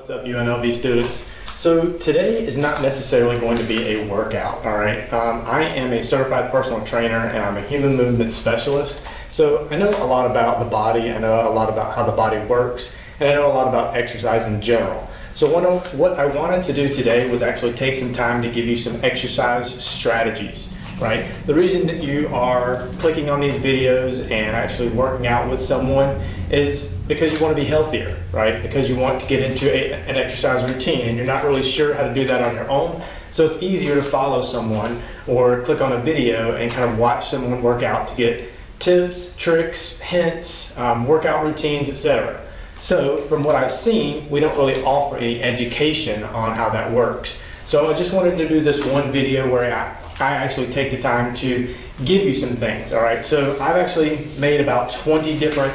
What's up, UNLV students? So today is not necessarily going to be a workout, all right? I am a certified personal trainer and I'm a human movement specialist. So I know a lot about the body, I know a lot about how the body works, and I know a lot about exercise in general. So what I wanted to do today was actually take some time to give you some exercise strategies, right? The reason that you are clicking on these videos and actually working out with someone is because you want to be healthier, right? Because you want to get into an exercise routine and you're not really sure how to do that on your own. So it's easier to follow someone or click on a video and kind of watch someone work out to get tips, tricks, hints, workout routines, etc. So from what I've seen, we don't really offer any education on how that works. So I just wanted to do this one video where I actually take the time to give you some things, all right? So I've actually made about 20 different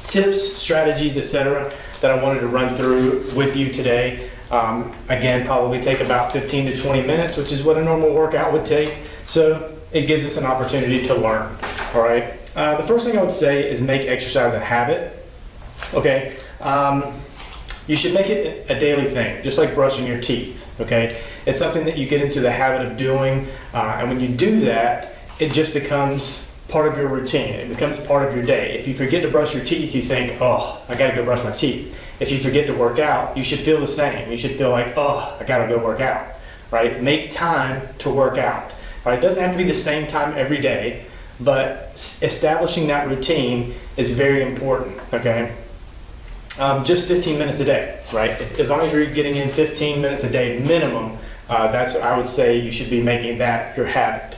tips, strategies, etc. that I wanted to run through with you today. Again, probably take about 15 to 20 minutes, which is what a normal workout would take. So it gives us an opportunity to learn, all right? The first thing I would say is make exercise a habit, okay? You should make it a daily thing, just like brushing your teeth, okay? It's something that you get into the habit of doing, and when you do that, it just becomes part of your routine. It becomes part of your day. If you forget to brush your teeth, you think, oh, I gotta go brush my teeth. If you forget to work out, you should feel the same. You should feel like, oh, I gotta go work out, right? Make time to work out, right? It doesn't have to be the same time every day, but establishing that routine is very important, okay? Just 15 minutes a day, right? As long as you're getting in 15 minutes a day minimum, that's what I would say you should be making that your habit.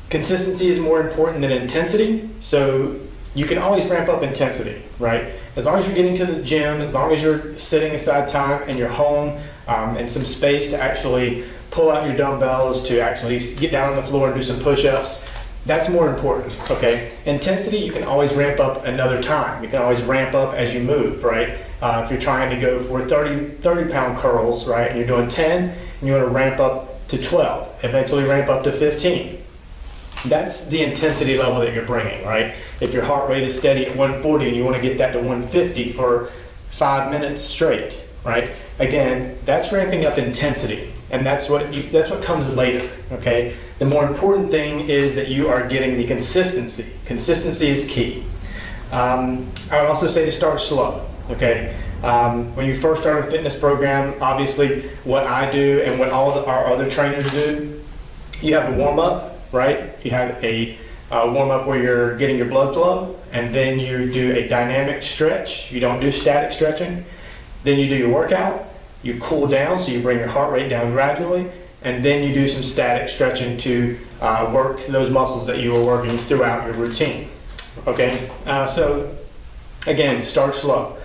Consistency is more important than intensity, so you can always ramp up intensity, right? As long as you're getting to the gym, as long as you're setting aside time in your home and some space to actually pull out your dumbbells, to actually get down on the floor and do some push-ups, that's more important, okay? Intensity, you can always ramp up another time. You can always ramp up as you move, right? If you're trying to go for 30-pound curls, right, and you're doing 10, and you want to ramp up to 12, eventually ramp up to 15. That's the intensity level that you're bringing, right? If your heart rate is steady at 140 and you want to get that to 150 for 5 minutes straight, right? Again, that's ramping up intensity, and that's what comes later, okay? The more important thing is that you are getting the consistency. Consistency is key. I would also say to start slow, okay? When you first start a fitness program, obviously what I do and what all our other trainers do, you have a warm-up, right? You have a warm-up where you're getting your blood flow, and then you do a dynamic stretch. You don't do static stretching. Then you do your workout, you cool down, so you bring your heart rate down gradually, and then you do some static stretching to work those muscles that you are working throughout your routine, okay? So again, start slow.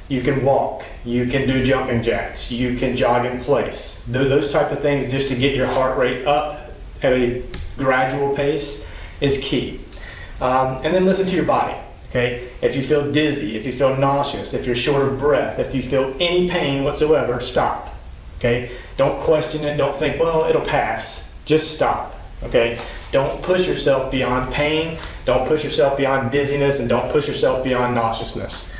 You can walk, you can do jumping jacks, you can jog in place. Those type of things just to get your heart rate up at a gradual pace is key. And then listen to your body, okay? If you feel dizzy, if you feel nauseous, if you're short of breath, if you feel any pain whatsoever, stop, okay? Don't question it, don't think, well, it'll pass. Just stop, okay? Don't push yourself beyond pain, don't push yourself beyond dizziness, and don't push yourself beyond nauseousness.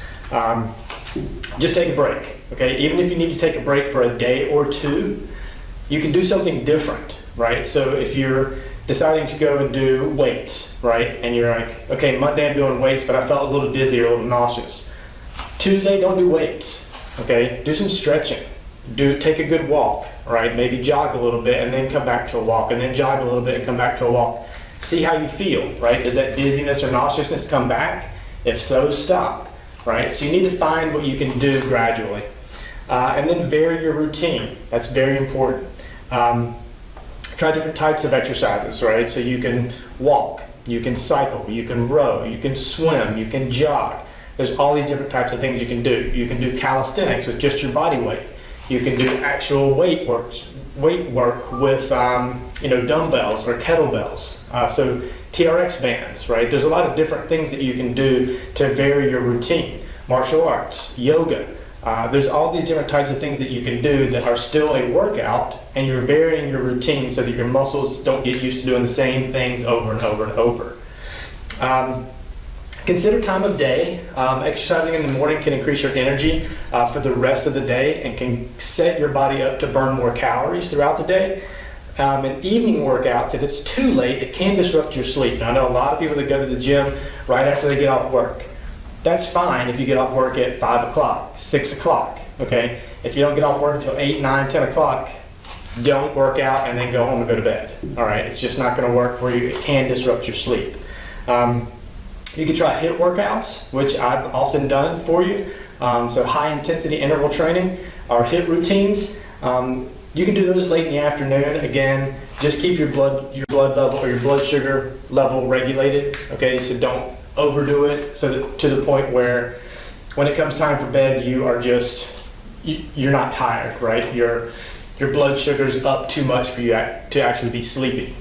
Just take a break, okay? Even if you need to take a break for a day or two, you can do something different, right? So if you're deciding to go and do weights, right? And you're like, okay, Monday I'm doing weights, but I felt a little dizzy or a little nauseous. Tuesday, don't do weights, okay? Do some stretching. Take a good walk, right? Maybe jog a little bit and then come back to a walk, and then jog a little bit and come back to a walk. See how you feel, right? Does that dizziness or nauseousness come back? If so, stop, right? So you need to find what you can do gradually. And then vary your routine. That's very important. Try different types of exercises, right? So you can walk, you can cycle, you can row, you can swim, you can jog. There's all these different types of things you can do. You can do calisthenics with just your body weight. You can do actual weight work with dumbbells or kettlebells. So TRX bands, right? There's a lot of different things that you can do to vary your routine. Martial arts, yoga. There's all these different types of things that you can do that are still a workout, and you're varying your routine so that your muscles don't get used to doing the same things over and over and over. Consider time of day. Exercising in the morning can increase your energy for the rest of the day and can set your body up to burn more calories throughout the day. And evening workouts, if it's too late, it can disrupt your sleep. Now, I know a lot of people that go to the gym right after they get off work. That's fine if you get off work at 5 o'clock, 6 o'clock, okay? If you don't get off work until 8, 9, 10 o'clock, don't work out and then go home and go to bed, all right? It's just not gonna work for you. It can disrupt your sleep. You can try HIIT workouts, which I've often done for you. So high intensity interval training or HIIT routines. You can do those late in the afternoon. Again, just keep your blood level or your blood sugar level regulated. Okay, so don't overdo it. So that, to the point where when it comes time for bed, you're not tired, right? Your blood sugar's up too much for you to actually be sleepy.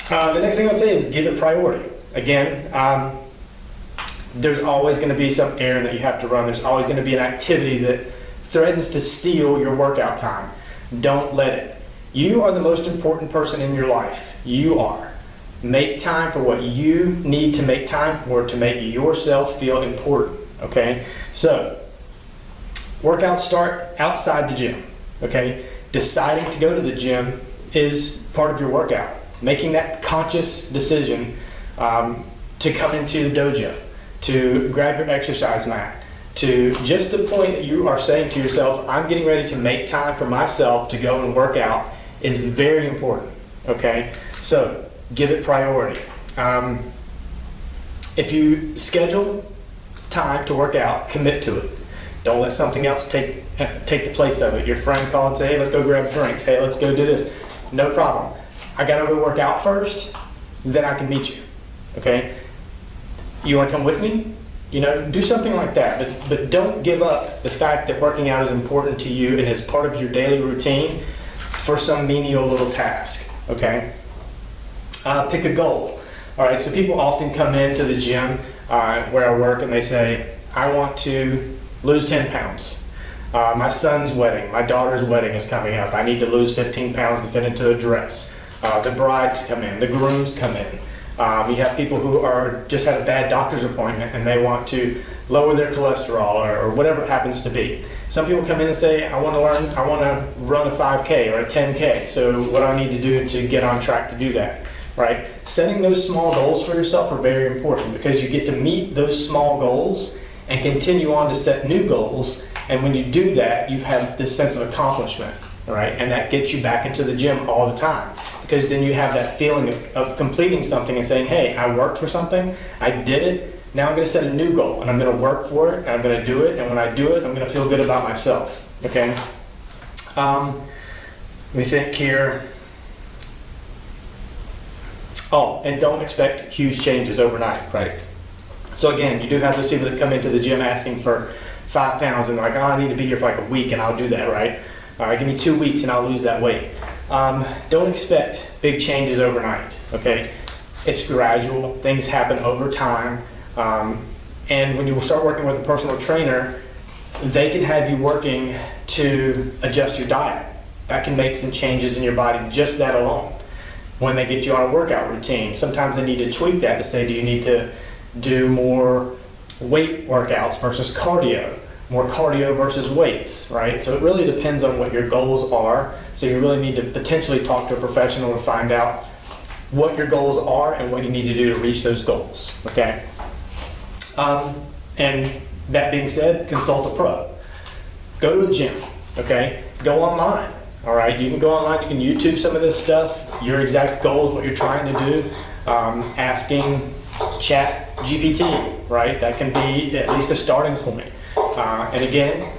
The next thing I'll say is give it priority. Again, there's always going to be some errand that you have to run. There's always going to be an activity that threatens to steal your workout time. Don't let it. You are the most important person in your life. You are. Make time for what you need to make time for to make yourself feel important, okay? So, workouts start outside the gym, okay? Deciding to go to the gym is part of your workout. Making that conscious decision to come into the dojo, to grab your exercise mat, to just the point that you are saying to yourself, I'm getting ready to make time for myself to go and work out is very important, okay? So give it priority. If you schedule time to work out, commit to it. Don't let something else take the place of it. Your friend called and say, hey, let's go grab drinks. Hey, let's go do this. No problem. I gotta go work out first, then I can meet you, okay? You wanna come with me? You know, do something like that, but don't give up the fact that working out is important to you and is part of your daily routine for some menial little task, okay? Pick a goal. All right, so people often come into the gym where I work and they say, I want to lose 10 pounds. My son's wedding, my daughter's wedding is coming up. I need to lose 15 pounds to fit into a dress. The brides come in, the grooms come in. We have people who are just had a bad doctor's appointment and they want to lower their cholesterol or whatever it happens to be. Some people come in and say, I want to run a 5K or a 10K. So what do I need to do to get on track to do that, right? Setting those small goals for yourself are very important because you get to meet those small goals and continue on to set new goals. And when you do that, you have this sense of accomplishment, right? And that gets you back into the gym all the time. Because then you have that feeling of completing something and saying, hey, I worked for something, I did it, now I'm gonna set a new goal and I'm gonna work for it and I'm gonna do it, and when I do it, I'm gonna feel good about myself, okay? Let me think here. Oh, and don't expect huge changes overnight, right? So again, you do have those people that come into the gym asking for 5 pounds and they're like, oh, I need to be here for like a week and I'll do that, right? All right, give me 2 weeks and I'll lose that weight. Don't expect big changes overnight, okay? It's gradual, things happen over time, and when you start working with a personal trainer, they can have you working to adjust your diet. That can make some changes in your body, just that alone. When they get you on a workout routine, sometimes they need to tweak that to say, do you need to do more weight workouts versus cardio? More cardio versus weights, right? So it really depends on what your goals are. So you really need to potentially talk to a professional to find out what your goals are and what you need to do to reach those goals, okay? And that being said, consult a pro. Go to a gym, okay? Go online, all right? You can go online, you can YouTube some of this stuff, your exact goals, what you're trying to do, asking Chat GPT, right? That can be at least a starting point. And again,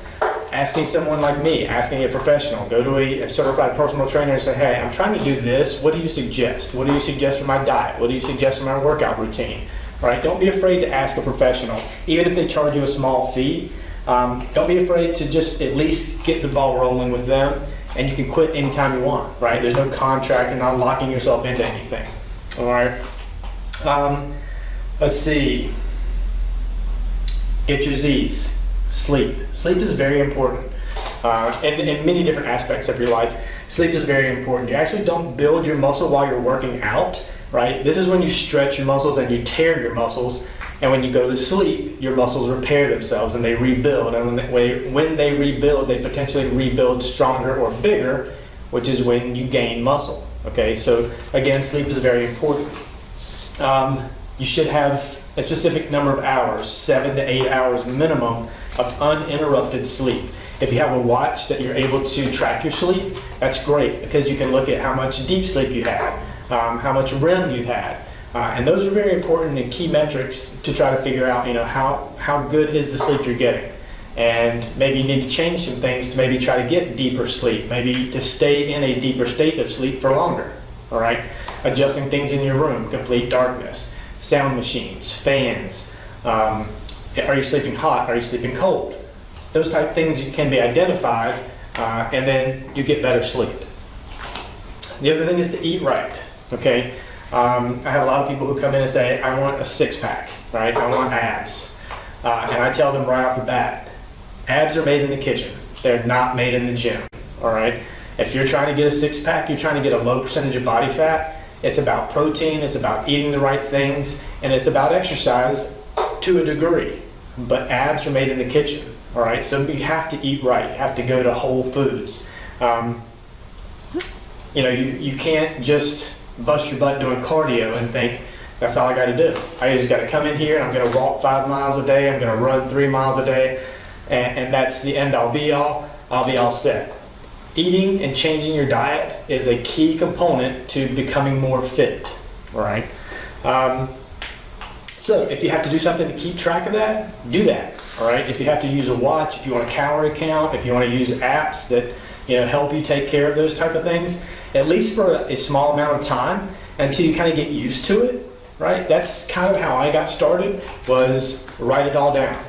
asking someone like me, asking a professional, go to a certified personal trainer and say, hey, I'm trying to do this. What do you suggest? What do you suggest for my diet? What do you suggest for my workout routine? All right, don't be afraid to ask a professional. Even if they charge you a small fee, don't be afraid to just at least get the ball rolling with them, and you can quit anytime you want, right? There's no contract, you're not locking yourself into anything, all right? Let's see. Get your Z's. Sleep. Sleep is very important. In many different aspects of your life, sleep is very important. You actually don't build your muscle while you're working out, right? This is when you stretch your muscles and you tear your muscles. And when you go to sleep, your muscles repair themselves and they rebuild. And when they rebuild, they potentially rebuild stronger or bigger, which is when you gain muscle. Okay, so again, sleep is very important. You should have a specific number of hours, 7 to 8 hours minimum of uninterrupted sleep. If you have a watch that you're able to track your sleep, that's great because you can look at how much deep sleep you had, how much REM you've had. And those are very important and key metrics to try to figure out, how good is the sleep you're getting. And maybe you need to change some things to maybe try to get deeper sleep, maybe to stay in a deeper state of sleep for longer, all right? Adjusting things in your room, complete darkness, sound machines, fans. Are you sleeping hot? Are you sleeping cold? Those type of things can be identified, and then you get better sleep. The other thing is to eat right, okay? I have a lot of people who come in and say, I want a six-pack, right? I want abs. And I tell them right off the bat, abs are made in the kitchen. They're not made in the gym, all right? If you're trying to get a six-pack, you're trying to get a low percentage of body fat. It's about protein, it's about eating the right things, and it's about exercise to a degree. But abs are made in the kitchen, all right? So you have to eat right. You have to go to Whole Foods. You can't just bust your butt doing cardio and think, that's all I got to do. I just got to come in here and I'm going to walk 5 miles a day, I'm going to run 3 miles a day, and that's the end all be all. I'll be all set. Eating and changing your diet is a key component to becoming more fit, all right? So if you have to do something to keep track of that, do that, all right? If you have to use a watch, if you want a calorie count, if you want to use apps that help you take care of those type of things, at least for a small amount of time until you kind of get used to it, right? That's kind of how I got started, was write it all down.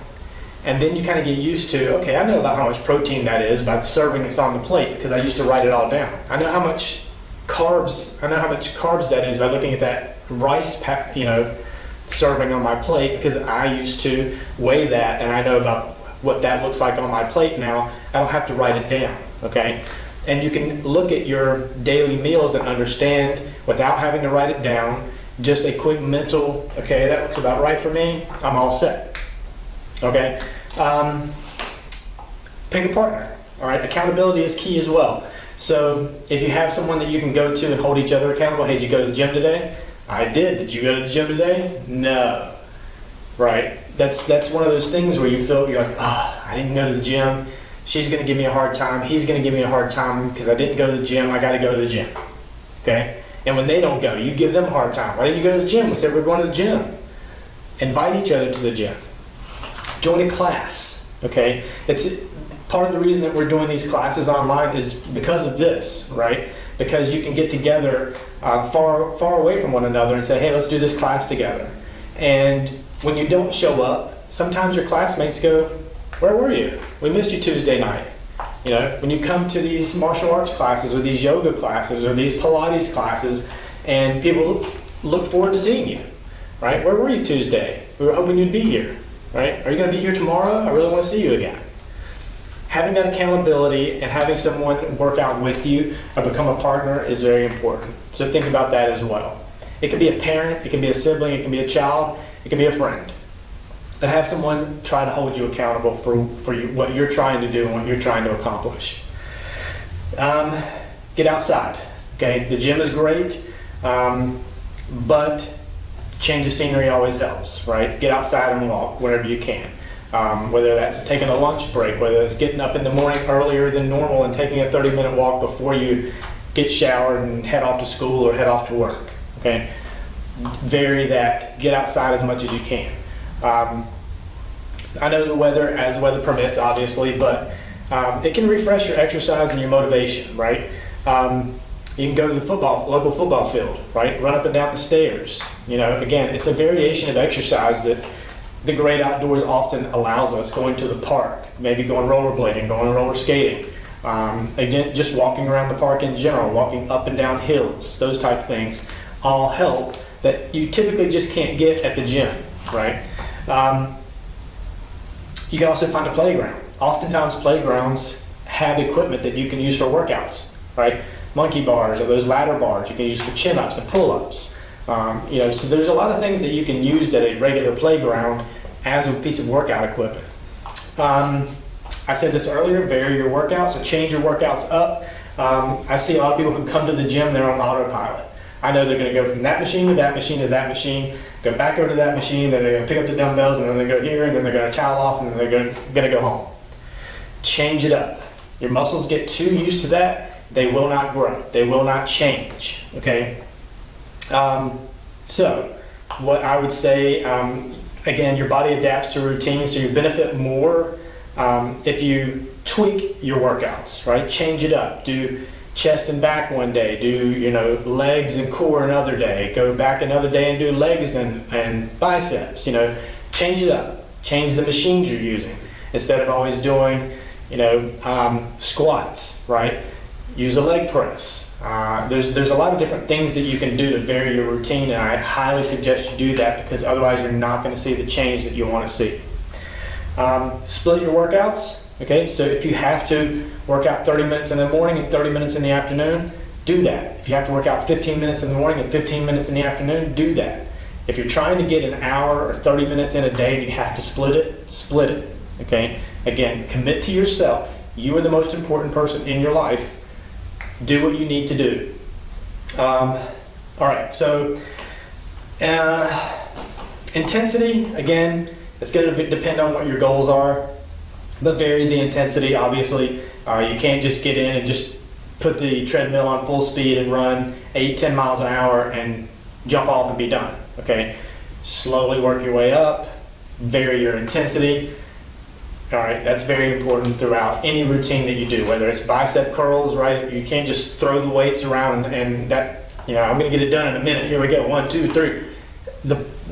And then you kind of get used to, okay, I know about how much protein that is by the serving that's on the plate because I used to write it all down. I know how much carbs that is by looking at that rice serving on my plate because I used to weigh that and I know about what that looks like on my plate now. I don't have to write it down, okay? And you can look at your daily meals and understand without having to write it down, just a quick mental, okay, that looks about right for me, I'm all set, okay? Pick a partner, all right? Accountability is key as well. So if you have someone that you can go to and hold each other accountable, hey, did you go to the gym today? I did. Did you go to the gym today? No, right? That's one of those things where you're like, I didn't go to the gym. She's going to give me a hard time. He's going to give me a hard time because I didn't go to the gym. I got to go to the gym. Okay? And when they don't go, you give them a hard time. Why didn't you go to the gym? We said we're going to the gym. Invite each other to the gym. Join a class. Okay? It's part of the reason that we're doing these classes online is because of this, right? Because you can get together far away from one another and say, hey, let's do this class together. And when you don't show up, sometimes your classmates go, where were you? We missed you Tuesday night. When you come to these martial arts classes or these yoga classes or these Pilates classes and people look forward to seeing you, right? Where were you Tuesday? We were hoping you'd be here, right? Are you going to be here tomorrow? I really want to see you again. Having that accountability and having someone work out with you or become a partner is very important. So think about that as well. It can be a parent, it can be a sibling, it can be a child, it can be a friend. But have someone try to hold you accountable for what you're trying to do and what you're trying to accomplish. Get outside. Okay, the gym is great, but change of scenery always helps, right? Get outside and walk wherever you can. Whether that's taking a lunch break, whether it's getting up in the morning earlier than normal and taking a 30-minute walk before you get showered and head off to school or head off to work. Okay, vary that. Get outside as much as you can. I know the weather, as weather permits, obviously, but it can refresh your exercise and your motivation, right? You can go to the local football field, right? Run up and down the stairs. Again, it's a variation of exercise that the great outdoors often allows us. Going to the park, maybe going rollerblading, going roller skating. Again, just walking around the park in general, walking up and down hills, those type of things all help that you typically just can't get at the gym, right? You can also find a playground. Oftentimes playgrounds have equipment that you can use for workouts, right? Monkey bars or those ladder bars you can use for chin-ups and pull-ups. So there's a lot of things that you can use at a regular playground as a piece of workout equipment. I said this earlier, vary your workouts, so change your workouts up. I see a lot of people who come to the gym, they're on autopilot. I know they're going to go from that machine to that machine to that machine, go back over to that machine, then they're going to pick up the dumbbells, and then they go here, and then they're going to towel off, and then they're going to go home. Change it up. Your muscles get too used to that, they will not grow. They will not change, okay? So what I would say, again, your body adapts to routine, so you benefit more if you tweak your workouts, right? Change it up. Do chest and back one day, do legs and core another day, go back another day and do legs and biceps. Change it up. Change the machines you're using. Instead of always doing squats, right? Use a leg press. There's a lot of different things that you can do to vary your routine, and I highly suggest you do that, because otherwise you're not going to see the change that you want to see. Split your workouts. Okay, so if you have to work out 30 minutes in the morning and 30 minutes in the afternoon, do that. If you have to work out 15 minutes in the morning and 15 minutes in the afternoon, do that. If you're trying to get an hour or 30 minutes in a day and you have to split it, okay? Again, commit to yourself. You are the most important person in your life. Do what you need to do. All right, so intensity, again, it's going to depend on what your goals are. But vary the intensity, obviously. You can't just get in and just put the treadmill on full speed and run 8-10 miles an hour and jump off and be done, okay? Slowly work your way up, vary your intensity. All right, that's very important throughout any routine that you do, whether it's bicep curls, right? You can't just throw the weights around and that, I'm gonna get it done in a minute. Here we go, 1, 2, 3.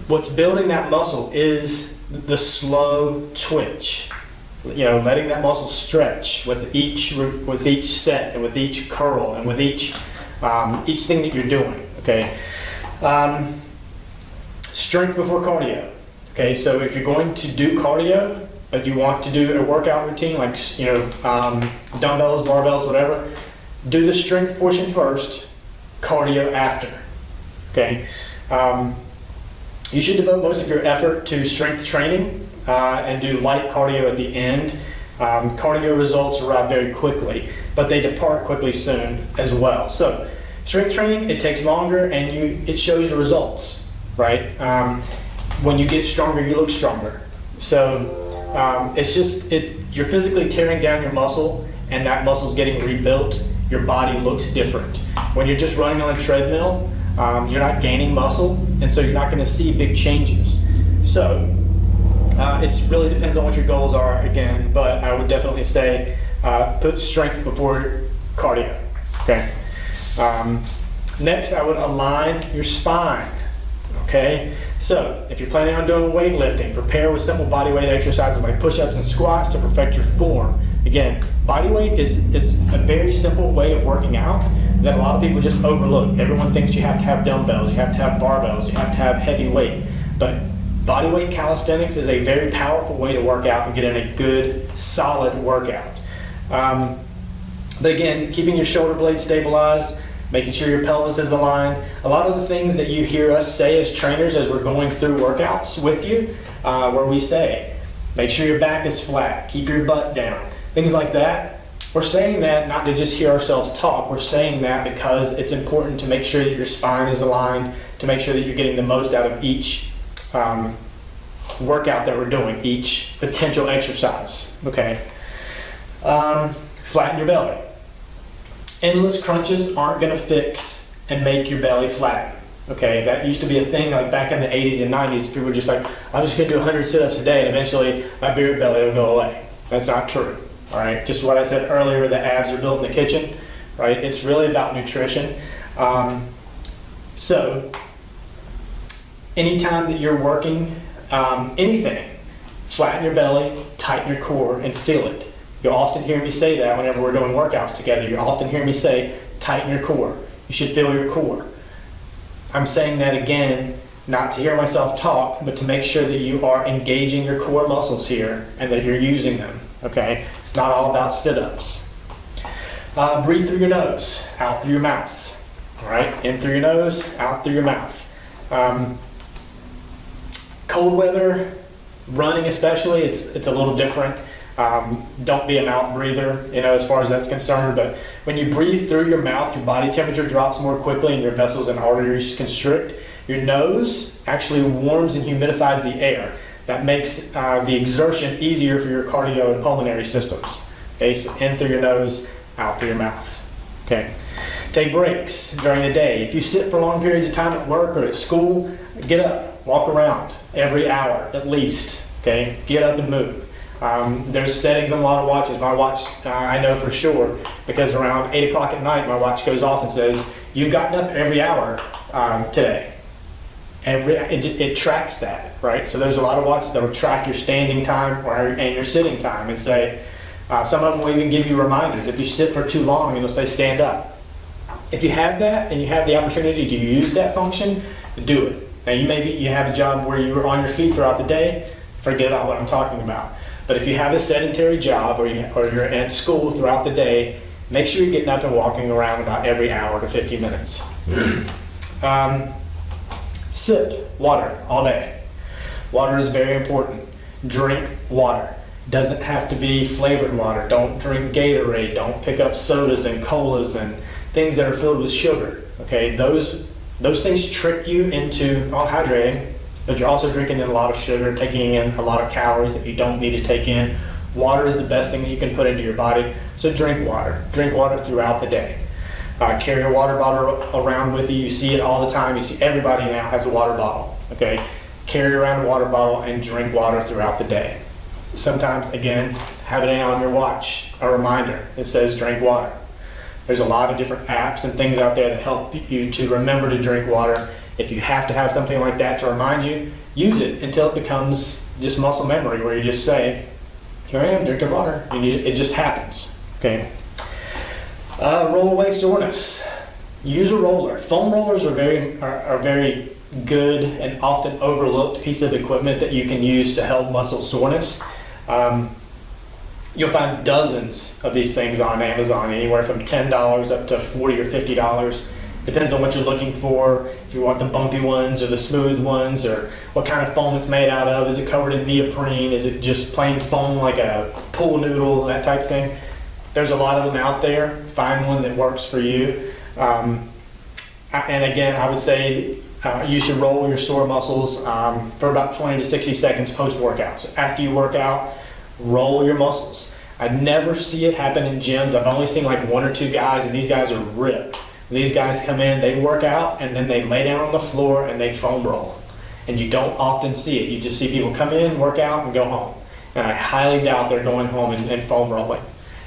What's building that muscle is the slow twitch. Letting that muscle stretch with each set and with each curl and with each thing that you're doing. Okay. Strength before cardio. Okay. So if you're going to do cardio, but you want to do a workout routine like dumbbells, barbells, whatever, do the strength portion first, cardio after. Okay. You should devote most of your effort to strength training. And do light cardio at the end. Cardio results arrive very quickly, but they depart quickly soon as well. So strength training, it takes longer and it shows your results, right? When you get stronger, you look stronger. So you're physically tearing down your muscle, and that muscle's getting rebuilt. Your body looks different. When you're just running on a treadmill, you're not gaining muscle, and so you're not going to see big changes. So it really depends on what your goals are, again, but I would definitely say put strength before cardio, okay? Next, I would align your spine, okay? So if you're planning on doing weightlifting, prepare with simple body weight exercises like push-ups and squats to perfect your form. Again, body weight is a very simple way of working out that a lot of people just overlook. Everyone thinks you have to have dumbbells, you have to have barbells, you have to have heavy weight, but body weight calisthenics is a very powerful way to work out and get in a good, solid workout. But again, keeping your shoulder blades stabilized, making sure your pelvis is aligned. A lot of the things that you hear us say as trainers as we're going through workouts with you, where we say, make sure your back is flat, keep your butt down, things like that. We're saying that not to just hear ourselves talk, we're saying that because it's important to make sure that your spine is aligned, to make sure that you're getting the most out of each workout that we're doing, each potential exercise, okay? Flatten your belly. Endless crunches aren't gonna fix and make your belly flat, okay? That used to be a thing like back in the 80s and 90s. People were just like, I'm just gonna do 100 sit-ups a day and eventually my beer belly will go away. That's not true, all right? Just what I said earlier, the abs are built in the kitchen, right? It's really about nutrition. So anytime that you're working anything, flatten your belly, tighten your core, and feel it. You'll often hear me say that whenever we're doing workouts together. You'll often hear me say, tighten your core. You should feel your core. I'm saying that again, not to hear myself talk, but to make sure that you are engaging your core muscles here and that you're using them, okay? It's not all about sit-ups. Breathe through your nose, out through your mouth, all right? In through your nose, out through your mouth. Cold weather, running especially, it's a little different. Don't be a mouth breather, as far as that's concerned, but when you breathe through your mouth, your body temperature drops more quickly and your vessels and arteries constrict. Your nose actually warms and humidifies the air. That makes the exertion easier for your cardio and pulmonary systems. Okay, so in through your nose, out through your mouth. Okay. Take breaks during the day. If you sit for long periods of time at work or at school, get up, walk around every hour at least. Okay, get up and move. There's settings on a lot of watches. My watch, I know for sure, because around 8 o'clock at night, my watch goes off and says, "You've gotten up every hour today." It tracks that, right? So there's a lot of watches that will track your standing time and your sitting time and say, some of them will even give you reminders. If you sit for too long, it'll say stand up. If you have that and you have the opportunity to use that function, do it. Now you have a job where you're on your feet throughout the day, forget about what I'm talking about. But if you have a sedentary job or you're at school throughout the day, make sure you're getting up and walking around about every hour to 50 minutes. Sip water all day. Water is very important. Drink water. Doesn't have to be flavored water. Don't drink Gatorade. Don't pick up sodas and colas and things that are filled with sugar. Okay, those things trick you into hydrating, but you're also drinking in a lot of sugar, taking in a lot of calories that you don't need to take in. Water is the best thing that you can put into your body, so drink water. Drink water throughout the day. Carry a water bottle around with you. You see it all the time. You see everybody now has a water bottle. Okay, carry around a water bottle and drink water throughout the day. Sometimes, again, have it on your watch, a reminder that says drink water. There's a lot of different apps and things out there that help you to remember to drink water. If you have to have something like that to remind you, use it until it becomes just muscle memory, where you just say, "Here I am, drinking water." It just happens. Okay. Roll away soreness. Use a roller. Foam rollers are very good and often overlooked piece of equipment that you can use to help muscle soreness. You'll find dozens of these things on Amazon, anywhere from $10 up to $40 or $50. Depends on what you're looking for. If you want the bumpy ones or the smooth ones, or what kind of foam it's made out of. Is it covered in neoprene? Is it just plain foam like a pool noodle, that type of thing? There's a lot of them out there. Find one that works for you. And again, I would say you should roll your sore muscles for about 20 to 60 seconds post-workout. So after you work out, roll your muscles. I never see it happen in gyms. I've only seen like one or two guys, and these guys are ripped. These guys come in, they work out, and then they lay down on the floor and they foam roll. And you don't often see it. You just see people come in, work out, and go home. And I highly doubt they're going home and foam rolling.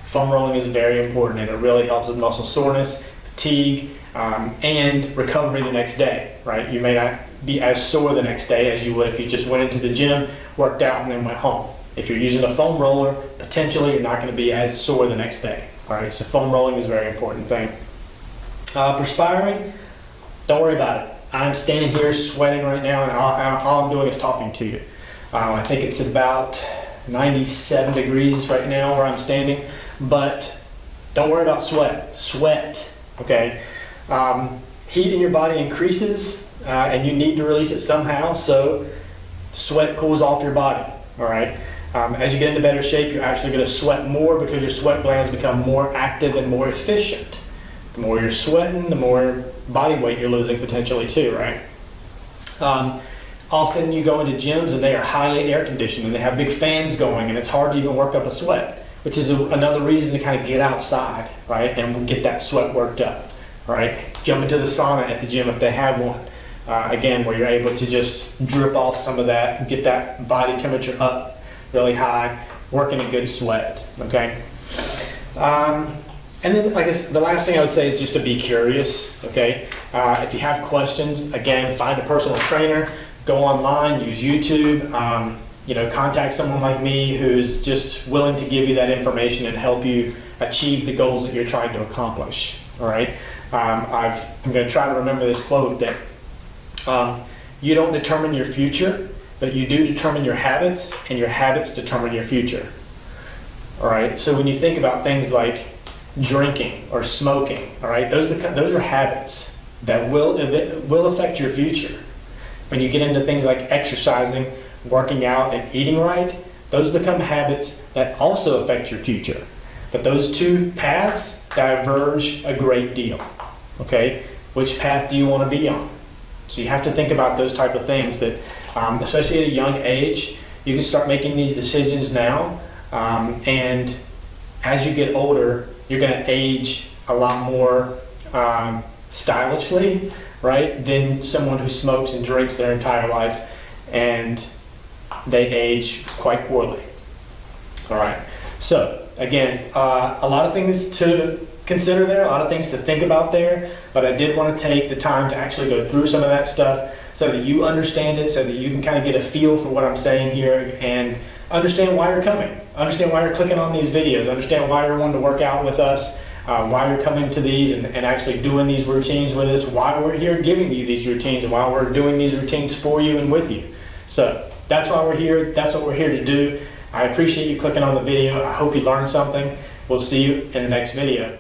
Foam rolling is very important, and it really helps with muscle soreness, fatigue, and recovery the next day, right? You may not be as sore the next day as you would if you just went into the gym, worked out, and then went home. If you're using a foam roller, potentially you're not going to be as sore the next day, all right? So foam rolling is a very important thing. Perspiring, don't worry about it. I'm standing here sweating right now, and all I'm doing is talking to you. I think it's about 97 degrees right now where I'm standing, but don't worry about sweat. Sweat, okay? Heat in your body increases, and you need to release it somehow, so sweat cools off your body, all right? As you get into better shape, you're actually going to sweat more because your sweat glands become more active and more efficient. The more you're sweating, the more body weight you're losing potentially too, right? Often you go into gyms and they are highly air conditioned and they have big fans going, and it's hard to even work up a sweat, which is another reason to kind of get outside, right, and get that sweat worked up, right? Jump into the sauna at the gym if they have one. Again, where you're able to just drip off some of that and get that body temperature up really high, working a good sweat, okay? And then, I guess, the last thing I would say is just to be curious, okay? If you have questions, again, find a personal trainer, go online, use YouTube, contact someone like me who's just willing to give you that information and help you achieve the goals that you're trying to accomplish, all right? I'm going to try to remember this quote that you don't determine your future, but you do determine your habits, and your habits determine your future, all right? So when you think about things like drinking or smoking, all right, those are habits that will affect your future. When you get into things like exercising, working out, and eating right, those become habits that also affect your future. But those two paths diverge a great deal, okay? Which path do you want to be on? So you have to think about those type of things that, especially at a young age, you can start making these decisions now, and as you get older, you're going to age a lot more stylishly, right, than someone who smokes and drinks their entire life, and they age quite poorly. All right, so again, a lot of things to consider there, a lot of things to think about there, but I did want to take the time to actually go through some of that stuff so that you understand it, so that you can kind of get a feel for what I'm saying here and understand why you're coming, understand why you're clicking on these videos, understand why you're wanting to work out with us, why you're coming to these and actually doing these routines with us, why we're here giving you these routines, and why we're doing these routines for you and with you. So that's why we're here. That's what we're here to do. I appreciate you clicking on the video. I hope you learned something. We'll see you in the next video.